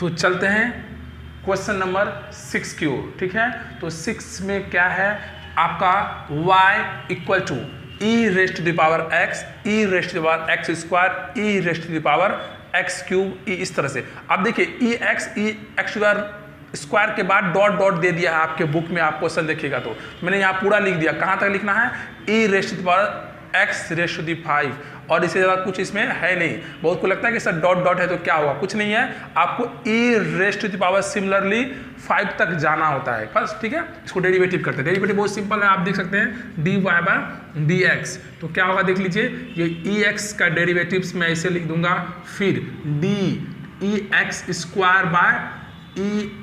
तो चलते हैं क्वेश्चन नंबर 6 की ओर। ठीक है, तो 6 में क्या है आपका y equal to e raised to the power x, e raised to the power x square, e raised to the power x cube, e इस तरह से। अब देखिए ई एक्स स्क्वायर के बाद डॉट डॉट दे दिया है आपके बुक में, आप क्वेश्चन देखिएगा तो मैंने यहाँ पूरा लिख दिया। कहाँ तक लिखना है? E raised to the power x raised to the 5, और इससे ज़्यादा कुछ इसमें है नहीं। बहुत को लगता है कि सर डॉट डॉट है तो क्या हुआ, कुछ नहीं है, आपको e raised to the power similarly 5 तक जाना होता है बस। ठीक है, इसको डेरिवेटिव करते हैं। डेरिवेटिव बहुत सिंपल है, आप देख सकते हैं dy बाय dx। तो क्या होगा देख लीजिए, ये ex का डेरिवेटिव्स मैं इसे लिख दूंगा, फिर d ex square by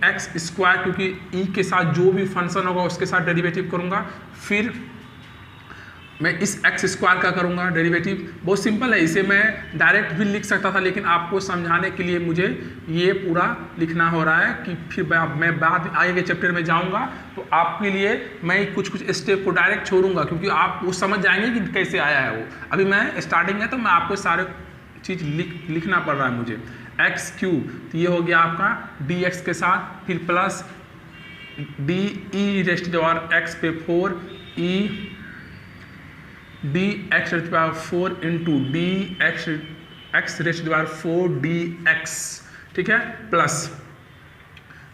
ex square, क्योंकि e के साथ जो भी फंक्शन होगा उसके साथ डेरिवेटिव करूंगा, फिर मैं इस एक्स स्क्वायर का करूंगा डेरिवेटिव। बहुत सिंपल है, इसे मैं डायरेक्ट भी लिख सकता था, लेकिन आपको समझाने के लिए मुझे ये पूरा लिखना हो रहा है कि फिर मैं बाद आगे के चैप्टर में जाऊंगा तो आपके लिए मैं कुछ स्टेप को डायरेक्ट छोड़ूंगा, क्योंकि आप वो समझ जाएंगे कि कैसे आया है वो। अभी मैं स्टार्टिंग है तो मैं आपको सारे चीज़ लिखना पड़ रहा है मुझे। एक्स क्यूब, तो ये हो गया आपका डी एक्स के साथ, फिर plus D E raised power X पे 4 E D X raised power 4 into D X raised power 4 D X, ठीक है, plus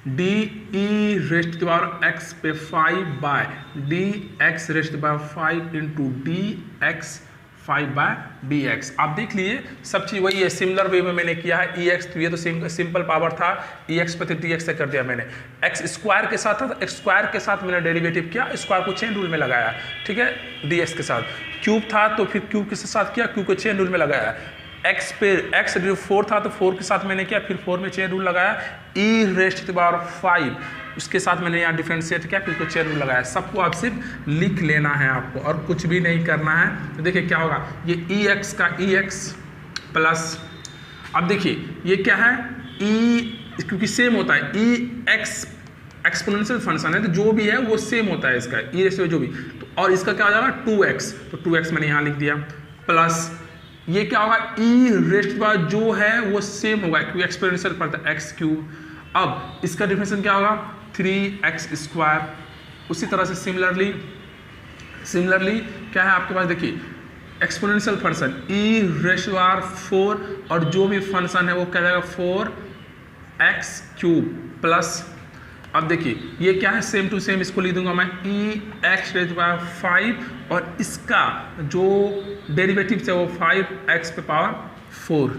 D E raised power X पे 5 by D X raised power 5 into D X 5 by D X. आप देख लीजिए सब चीज़ वही है, सिमिलर वे में मैंने किया है। ई एक्स, तो ये तो सिंपल पावर था, ई एक्स पे डी एक्स से कर दिया मैंने। एक्स स्क्वायर के साथ था तो एक्स स्क्वायर के साथ मैंने डेरिवेटिव किया, स्क्वायर को चेन रूल में लगाया, ठीक है, डी एक्स के साथ। क्यूब था तो फिर क्यूब के साथ किया, क्यूब को चेन रूल में लगाया। एक्स पे एक्स 4 था तो 4 के साथ मैंने किया, फिर 4 में चेन रूल लगाया। ई रेस्ट पावर 5 उसके साथ मैंने यहाँ डिफरेंशिएट किया, फिर चेन रूल लगाया। सबको आप सिर्फ लिख लेना है आपको, और कुछ भी नहीं करना है। तो देखिए क्या होगा, ये ई एक्स का ई एक्स प्लस, अब देखिए ये क्या है, ई, क्योंकि सेम होता है, ई एक्स एक्सपोनेंशियल फंक्शन है तो जो भी है वो सेम होता है इसका, ई रेस्ट जो भी, तो और इसका क्या हो जाएगा 2x, तो 2x मैंने यहाँ लिख दिया, प्लस ये क्या होगा, ई रेस्ट बार जो है वो सेम होगा क्योंकि एक्सपोनेंशियल पड़ता है एक्स क्यूब। अब इसका डिफरेंशियल क्या होगा 3x स्क्वायर। उसी तरह से सिमिलरली क्या है आपके पास, देखिए एक्सपोनेंशियल फंक्शन ई रेस्ट बार 4 और जो भी फंक्शन है वो क्या जाएगा 4x क्यूब प्लस, अब देखिए ये क्या है सेम टू सेम, इसको लिख दूंगा मैं ई एक्स रेज बाय 5 और इसका जो डेरिवेटिव है वो 5x पे पावर 4,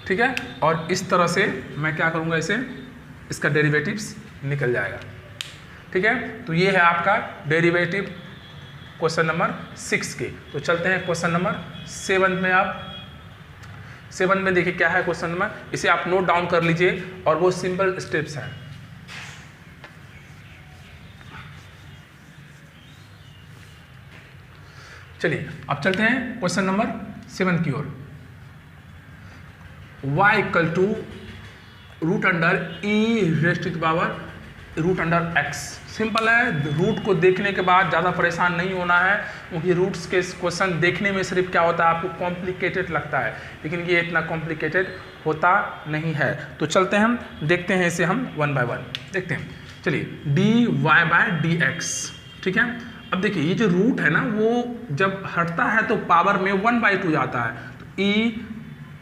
ठीक है। और इस तरह से मैं क्या करूंगा, इसे इसका डेरिवेटिव्स निकल जाएगा, ठीक है। तो ये है आपका डेरिवेटिव क्वेश्चन नंबर 6 के। तो चलते हैं क्वेश्चन नंबर 7 में। आप 7 में देखिए क्या है क्वेश्चन नंबर, इसे आप नोट डाउन कर लीजिए और वो सिंपल स्टेप्स हैं। चलिए अब चलते हैं क्वेश्चन नंबर 7 की ओर। y equal to root under E raised to the power root under x। Simple है, रूट को देखने के बाद ज़्यादा परेशान नहीं होना है, क्योंकि रूट्स के क्वेश्चन देखने में सिर्फ क्या होता है आपको कॉम्प्लिकेटेड लगता है, लेकिन ये इतना कॉम्प्लिकेटेड होता नहीं है। तो चलते हैं हम देखते हैं इसे हम 1 बाय 1 देखते हैं। चलिए dy बाय dx, ठीक है। अब देखिए ये जो रूट है ना वो जब हटता है तो पावर में 1/2 जाता है, तो e,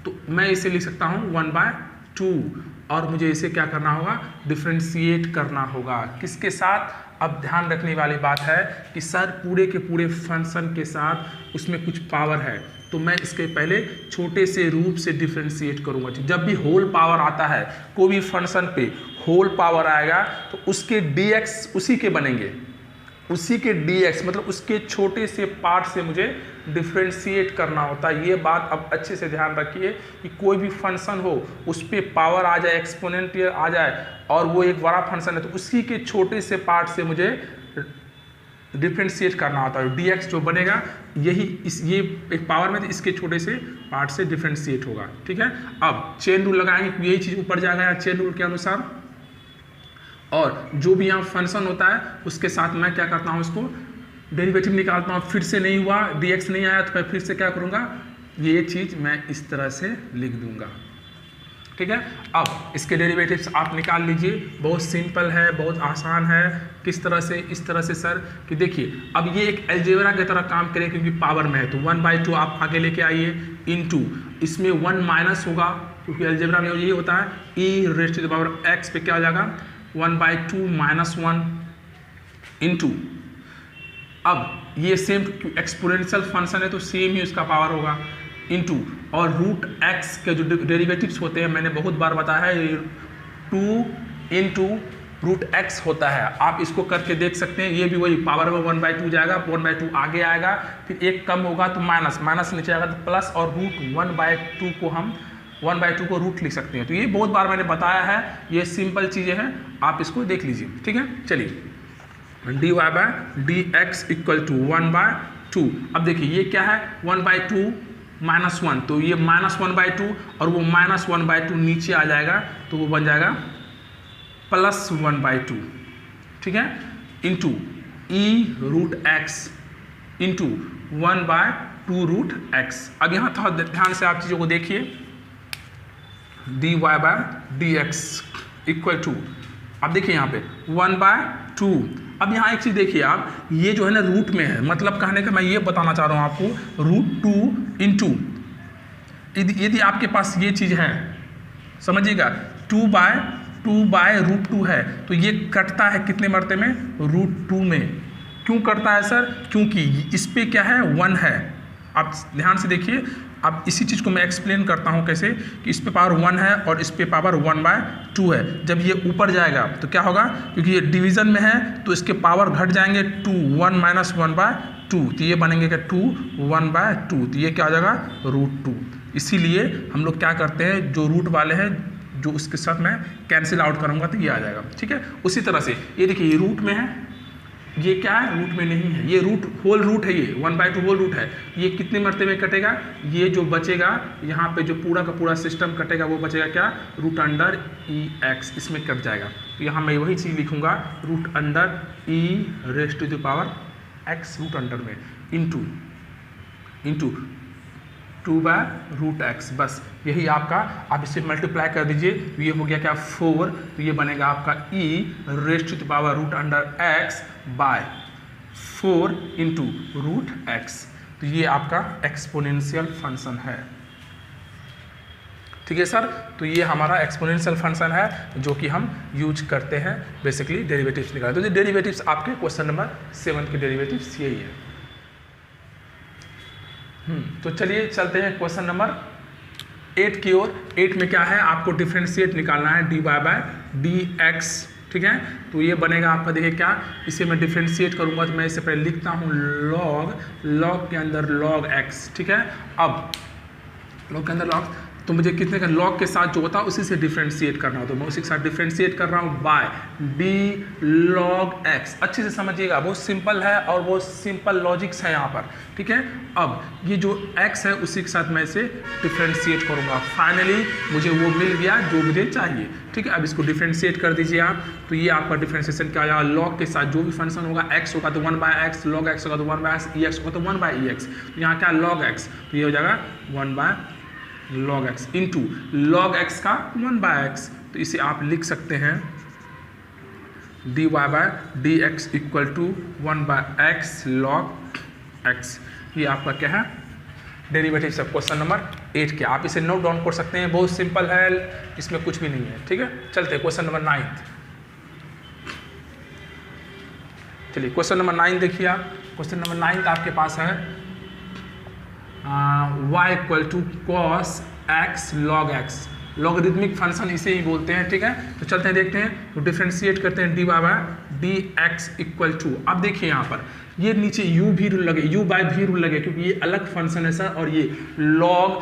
तो मैं इसे लिख सकता हूँ 1/2 और मुझे इसे क्या करना होगा, डिफ्रेंशिएट करना होगा। किसके साथ, अब ध्यान रखने वाली बात है कि सर पूरे के पूरे फंक्शन के साथ उसमें कुछ पावर है, तो मैं इसके पहले छोटे से रूप से डिफ्रेंशिएट करूंगा। जब भी होल पावर आता है, कोई भी फंक्शन पे होल पावर आएगा तो उसके dx उसी के बनेंगे, उसी के dx मतलब उसके छोटे से पार्ट से मुझे डिफ्रेंशिएट करना होता है। ये बात अब अच्छे से ध्यान रखिए कि कोई भी फंक्शन हो उस पर पावर आ जाए, एक्सपोनेंशियल आ जाए और वो एक बड़ा फंक्शन है तो उसी के छोटे से पार्ट से मुझे डिफ्रेंशिएट करना होता है। dx जो बनेगा यही ये एक पावर में इसके छोटे से पार्ट से डिफ्रेंशिएट होगा, ठीक है। अब चेन रूल लगाएंगे, यही चीज़ ऊपर जाएगा यहाँ चेन रूल के अनुसार, और जो भी यहाँ फंक्शन होता है उसके साथ मैं क्या करता हूँ, इसको डेरिवेटिव निकालता हूँ। फिर से नहीं हुआ, dx नहीं आया तो मैं फिर से क्या करूँगा, ये चीज़ मैं इस तरह से लिख दूंगा, ठीक है। अब इसके डेरिवेटिव्स आप निकाल लीजिए, बहुत सिंपल है, बहुत आसान है। किस तरह से? इस तरह से सर कि देखिए अब ये एक अलजेब्रा की तरह काम करे क्योंकि पावर में है, तो 1/2 आप आगे लेके आइए इनटू इसमें 1 माइनस होगा क्योंकि अलजेब्रा में ये होता है e raise to the power x पे क्या हो जाएगा 1/2 माइनस 1 इनटू, अब ये सेम एक्सपोनेंशियल फंक्शन है तो सेम ही उसका पावर होगा इनटू, और रूट एक्स के जो डेरिवेटिव्स होते हैं मैंने बहुत बार बताया है 2 इंटू रूट एक्स होता है। आप इसको करके देख सकते हैं, ये भी वही पावर में 1/2 जाएगा, 1/2 आगे आएगा, फिर एक कम होगा तो माइनस, माइनस नीचे आएगा तो प्लस, और रूट 1/2 को हम 1/2 को रूट लिख सकते हैं। तो ये बहुत बार मैंने बताया है, ये सिंपल चीज़ें हैं, आप इसको देख लीजिए। ठीक है, चलिए dy/dx इक्वल टू 1/2। अब देखिए ये क्या है 1/2 माइनस 1, तो ये माइनस 1/2 और वो माइनस 1/2 नीचे आ जाएगा तो वो बन जाएगा प्लस 1/2। ठीक है, into e root X into 1/2 root X. अब यहाँ थोड़ा ध्यान से आप चीज़ों को देखिए, dy/dx इक्वल टू, अब देखिए यहाँ पे 1/2। अब यहाँ एक चीज़ देखिए आप, ये जो है ना रूट में है, मतलब कहने का मैं ये बताना चाह रहा हूँ आपको, रूट 2 इंटू यदि आपके पास ये चीज़ है, समझिएगा 2/√2 है तो ये कटता है कितने मरते में? √2 में। क्यों कटता है सर? क्योंकि इस पे क्या है 1 है। आप ध्यान से देखिए, अब इसी चीज़ को मैं एक्सप्लेन करता हूँ कैसे, कि इस पे पावर 1 है और इस पे पावर 1/2 है। जब ये ऊपर जाएगा तो क्या होगा, क्योंकि ये डिवीज़न में है तो इसके पावर घट जाएंगे 2, 1 माइनस 1/2, तो ये बनेंगे क्या 2, 1/2, तो ये क्या हो जाएगा √2। इसीलिए हम लोग क्या करते हैं, जो रूट वाले हैं जो उसके साथ मैं कैंसिल आउट करूँगा तो ये आ जाएगा। ठीक है, उसी तरह से ये देखिए ये रूट में है, ये क्या है रूट में नहीं है, ये रूट होल रूट है, ये 1/2 होल रूट है। ये कितने मरते में कटेगा? ये जो बचेगा यहाँ पे जो पूरा का पूरा सिस्टम कटेगा वो बचेगा क्या √e(x), इसमें कट जाएगा। तो यहाँ मैं वही चीज़ लिखूँगा √e raise to the power x root under में इंटू 2/√x, बस यही आपका, आप इसे मल्टीप्लाई कर दीजिए तो ये हो गया क्या 4, तो ये बनेगा आपका e raise to the power √x by 4 into √x। तो ये आपका एक्सपोनेंशियल फंक्शन है। ठीक है सर, तो ये हमारा एक्सपोनेंशियल फंक्शन है जो कि हम यूज करते हैं बेसिकली डेरिवेटिव्स निकालने। तो ये डेरिवेटिव्स आपके क्वेश्चन नंबर 7 के डेरिवेटिव्स यही है। तो चलिए चलते हैं क्वेश्चन नंबर 8 की ओर। 8 में क्या है, आपको डिफरेंशिएट निकालना है dy/dx। ठीक है, तो ये बनेगा आपका, देखिए क्या, इसे मैं डिफरेंशिएट करूंगा तो मैं इसे पहले लिखता हूँ log के अंदर log x। ठीक है, अब log के अंदर log, तो मुझे कितने का log के साथ जो होता है उसी से डिफरेंशिएट करना हो, तो मैं उसी के साथ डिफरेंशिएट कर रहा हूँ बाय d log x। अच्छे से समझिएगा, बहुत सिंपल है और बहुत सिंपल लॉजिक्स है यहाँ पर। ठीक है, अब ये जो x है उसी के साथ मैं इसे डिफरेंशिएट करूँगा, फाइनली मुझे वो मिल गया जो मुझे चाहिए। ठीक है, अब इसको डिफरेंशिएट कर दीजिए आप, तो ये आपका डिफरेंशिएशन क्या आएगा, log के साथ जो भी फंक्शन होगा, x होगा तो 1/x, log x होगा तो 1/x, ex होगा तो 1/ex। तो यहाँ क्या log x, तो ये हो जाएगा 1/log x into log x का 1/x, तो इसे आप लिख सकते हैं dy/dx equal to 1/x log x। ये आपका क्या है डेरिवेटिव सब क्वेश्चन नंबर 8 के। आप इसे नोट डाउन कर सकते हैं, बहुत सिंपल है, इसमें कुछ भी नहीं है। ठीक है, चलते हैं क्वेश्चन नंबर 9। चलिए क्वेश्चन नंबर 9 देखिए आप। क्वेश्चन नंबर 9 आपके पास है y equal to cos x log x, logarithmic function इसे ही बोलते हैं। ठीक है, तो चलते हैं देखते हैं, तो डिफरेंशिएट करते हैं dy/dx इक्वल टू, अब देखिए यहाँ पर ये नीचे u भी रूल लगे, u/v रूल लगे, क्योंकि ये अलग फंक्शन है सर, और ये log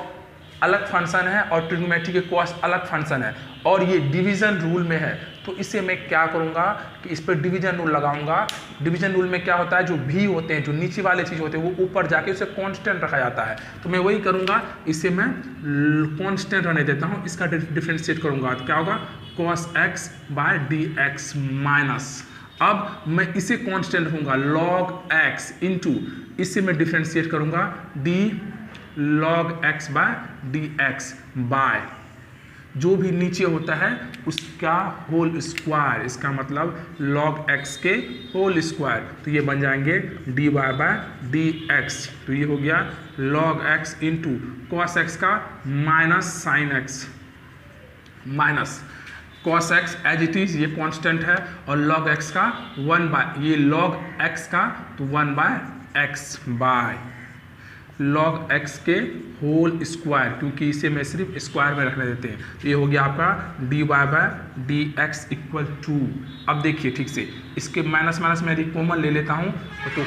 अलग फंक्शन है और ट्रिग्नोमेट्री के cos अलग फंक्शन है, और ये डिवीजन रूल में है। तो इसे मैं क्या करूँगा कि इस पर डिवीजन रूल लगाऊंगा। डिवीजन रूल में क्या होता है, जो भी होते हैं, जो नीचे वाले चीज़ होते हैं, वो ऊपर जाके उसे कांस्टेंट रखा जाता है। तो मैं वही करूँगा, इसे मैं कांस्टेंट रहने देता हूँ, इसका डिफरेंशिएट करूँगा तो क्या होगा cos x/dx माइनस, अब मैं इसे कांस्टेंट रखूँगा log x इंटू, इससे मैं डिफरेंशिएट करूँगा d log x/dx बाय, जो भी नीचे होता है उसका होल स्क्वायर, इसका मतलब log x के होल स्क्वायर। तो ये बन जाएंगे dy बाय डी एक्स। तो ये हो गया log x into cos x का minus sine x minus cos x as it is, ये कांस्टेंट है, और log x का 1 बाय ये log x का तो 1 by x by log x के होल स्क्वायर, क्योंकि इसे मैं सिर्फ स्क्वायर में रखने देते हैं। तो ये हो गया आपका dy by D X equal to. अब देखिए ठीक से, इसके माइनस माइनस में यदि कॉमन ले लेता हूँ तो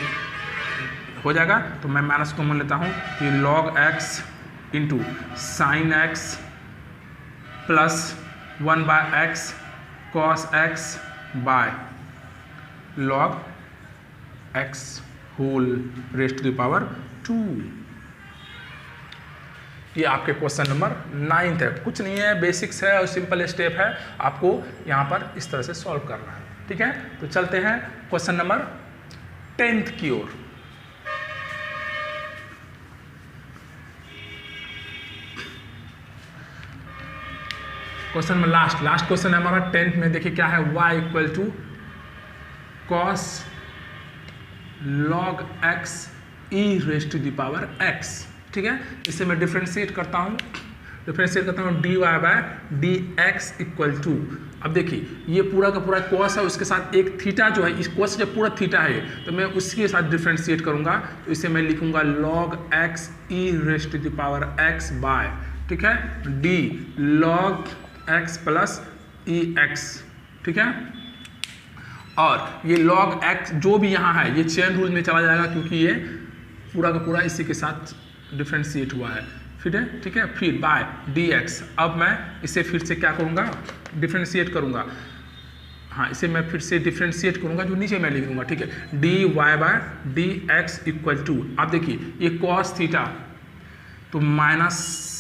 हो जाएगा। तो मैं माइनस कॉमन लेता हूँ, तो ये log x into sine X plus 1 by X cos X by log x whole raised to the power 2। ये आपके क्वेश्चन नंबर 9 है। कुछ नहीं है, बेसिक्स है और सिंपल स्टेप है, आपको यहाँ पर इस तरह से सॉल्व करना है। ठीक है, तो चलते हैं क्वेश्चन नंबर 10 की ओर। क्वेश्चन में लास्ट क्वेश्चन है हमारा 10th में। देखिए क्या है, y equal to cos log x e raised to the power x। ठीक है, इसे मैं डिफ्रेंशिएट करता हूँ dy by D X equal to. अब देखिए ये पूरा का पूरा कॉस है, उसके साथ एक थीटा जो है, इस कॉस जब पूरा थीटा है तो मैं उसके साथ डिफ्रेंशिएट करूँगा। तो इसे मैं लिखूँगा log x e raised to the power x by, ठीक है, d log x plus E X. ठीक है, और ये log x जो भी यहाँ है ये चेन रूल में चला जाएगा, क्योंकि ये पूरा का पूरा इसी के साथ डिफ्रेंशिएट हुआ है। फिर है, ठीक है, फिर बाय डी एक्स। अब मैं इसे फिर से क्या करूँगा, डिफ्रेंशिएट करूँगा। हाँ, इसे मैं फिर से डिफ्रेंशिएट करूँगा, जो नीचे मैं लिख दूँगा। ठीक है, D Y by D X equal to. अब देखिए ये कॉस थीटा तो माइनस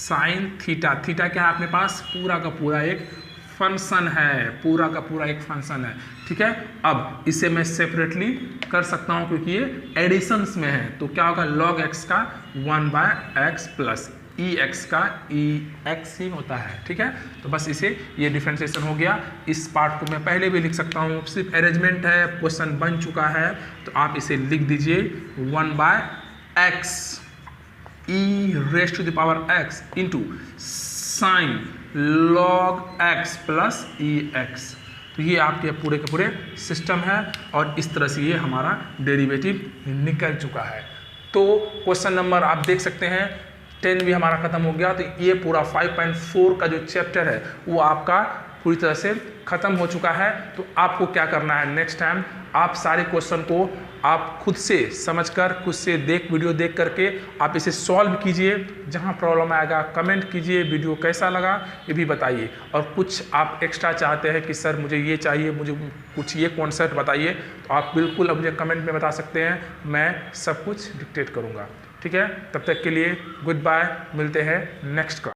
साइन थीटा। थीटा क्या है अपने पास, पूरा का पूरा एक फंक्शन है, पूरा का पूरा एक फंक्शन है। ठीक है, अब इसे मैं सेपरेटली कर सकता हूँ क्योंकि ये एडिशंस में है। तो क्या होगा, log x का 1 by x plus E x का ई एक्स ही होता है। ठीक है, तो बस इसे ये डिफ्रेंशिएशन हो गया। इस पार्ट को मैं पहले भी लिख सकता हूँ, सिर्फ अरेंजमेंट है, क्वेश्चन बन चुका है। तो आप इसे लिख दीजिए 1 by X E raised to the power x into sine log x plus E X. तो ये आपके पूरे के पूरे सिस्टम है, और इस तरह से ये हमारा डेरिवेटिव निकल चुका है। तो क्वेश्चन नंबर आप देख सकते हैं 10 भी हमारा खत्म हो गया। तो ये पूरा 5.4 का जो चैप्टर है वो आपका पूरी तरह से खत्म हो चुका है। तो आपको क्या करना है, नेक्स्ट टाइम आप सारे क्वेश्चन को आप खुद से समझकर, खुद से वीडियो देख करके आप इसे सॉल्व कीजिए। जहां प्रॉब्लम आएगा कमेंट कीजिए, वीडियो कैसा लगा ये भी बताइए। और कुछ आप एक्स्ट्रा चाहते हैं कि सर मुझे ये चाहिए, मुझे कुछ ये कॉन्सेप्ट बताइए, तो आप बिल्कुल मुझे कमेंट में बता सकते हैं, मैं सब कुछ डिक्टेट करूँगा। ठीक है, तब तक के लिए गुड बाय, मिलते हैं नेक्स्ट क्लास।